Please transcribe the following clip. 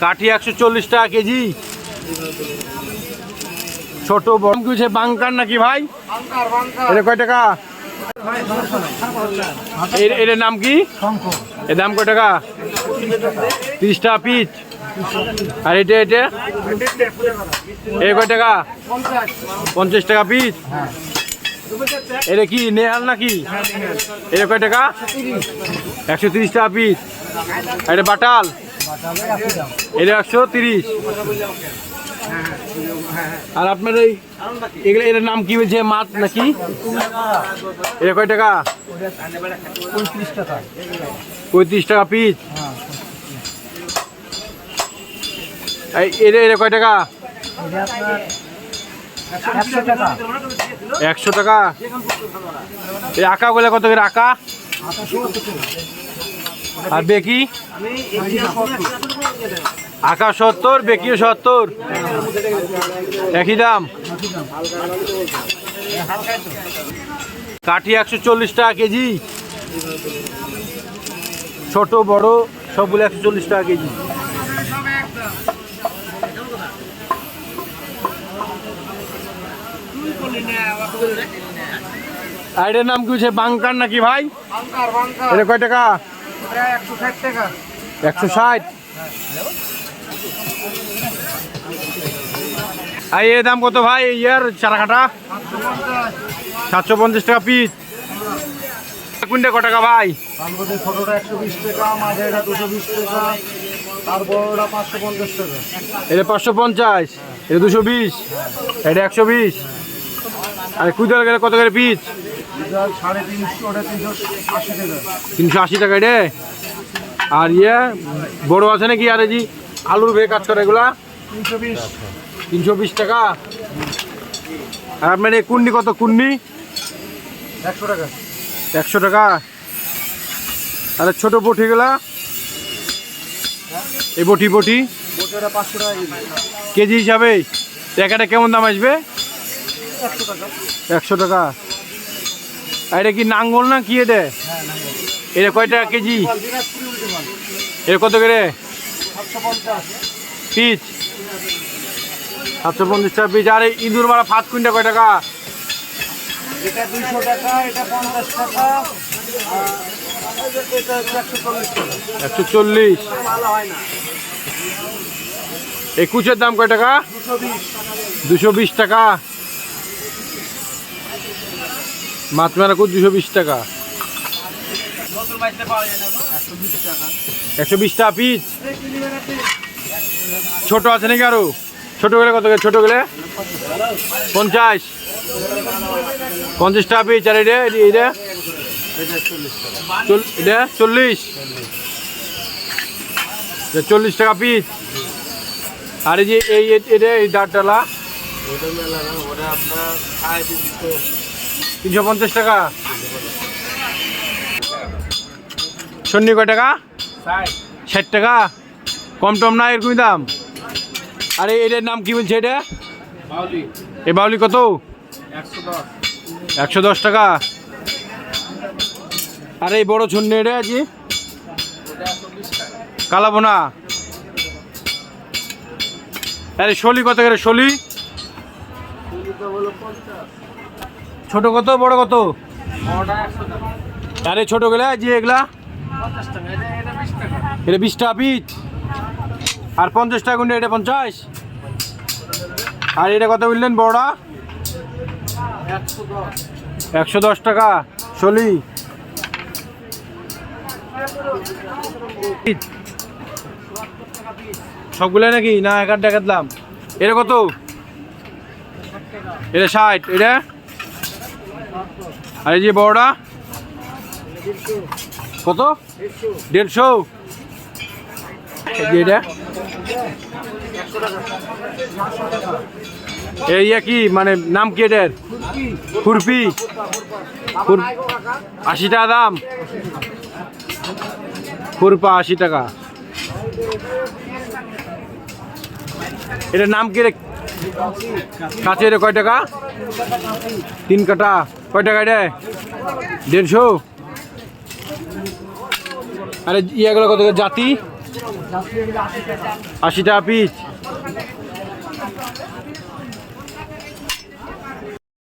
কাঠি 140 টাকা কেজি। ছোট বড় কিছু বাংকার নাকি ভাই? এটা কয় টাকা? এর নাম কি? এর দাম কয় টাকা? 30 টাকা পিস। আর এটা এটা এ কয় টাকা? 50 টাকা পিস। এটা কি নেহাল নাকি? এটা কয় টাকা? 130 টাকা পিস। এটা বাটাল, এটা 130। আর আপনার এই এগুলো এর নাম কি বলছে? মাছ নাকি? এটা কয় টাকা? 35 টাকা পিস। এটা কয় টাকা? 100 টাকা। এই আঁকা গুলো কত করে আঁকা? আর বেকি? আঁকা 70, বেকিও 70, একই দাম। কাঠি 140 টাকা কেজি। ছোট বড় সবগুলো 140 টাকা কেজি। আর এটার নাম কি হচ্ছে? বাংকার নাকি ভাই? এটা কয় টাকা? 160 টাকা। 160। আর এর দাম কত ভাই? ইয়ার চারাকাটা 750 টাকা পিস। কোনটা কত টাকা ভাই? ছোটটা 120 টাকা, মাঝেরটা 220 টাকা, আর বড়টা 550 টাকা। এটা 550, এটা 220, এটা 120। আর কুইন্টাল গেলে কত করে পিস? 350, ওটা 380 টাকা। 380 টাকা এটা। আর বড় আছে নাকি? আর এই যে আলুর ভে কাজ করে এগুলা 320 টাকা। আর আপনার এই কুন্নি কত? কুন্নি 100 টাকা। 100 টাকা। আর ছোট বটি গুলা? এই বটি 500 টাকা কেজি হিসাবে টাকাটা কেমন দাম আসবে? 100 টাকা। 100 টাকা। আর এটা কি নাঙ্গল না কি? এটা এটা কয় টাকা কেজি? এটা কত করে 750 পিস? 750 টাকা পিস। আর এই ইঁদুর মারা ফাত কুইন্টা কয় টাকা? এটা 200 টাকা, এটা 50 টাকা, আর এটা 140 টাকা। 140। এই কুচের দাম কয় টাকা? 220 টাকা। মাছ মারা কুচ 220 টাকা। 120 টাকা পিস। ছোট আছে নাকি আরো? ছোট গেলে কত? ছোট গেলে 50 টাকা পিস। আর এটা 40 টাকা পিস। আর এই যে এই ডারটালা 350 টাকা। সন্নি কয় টাকা? 60 টাকা। কম টম না এরকমই দাম। আরে এটার নাম কি বলছে? এটা এই বাউলি কত? 110 টাকা। আর এই বড় ছন্নি এটা আছে কালাবোনা। আরে শলি কত করে? শলি ছোট কত বড় কত? আরে ছোট গেলে যে এগুলা এটা 20 টাকা পিস। আর 50 টাকা গুণে এটা 50। আর এটা কত বললেন বড়টা? 110 টাকা শলি। সবগুলো নাকি না এক আধ টাকা দাম? এটা কত? এটা 60। এটা আর এই যে বড়টা কত? 150। এটা এই কি মানে নাম কি এটার? খুরপি। 80 টাকা দাম। খুরপা 80 টাকা। এটার নাম কি রে? কাছে এটা কয় টাকা? 3 কাটা। কয় টাকা এটা? 150। আরে ইয়াগুলো কত? জাতি জার্সি এগুলো 80 টাকা। 80 টাকা পিস।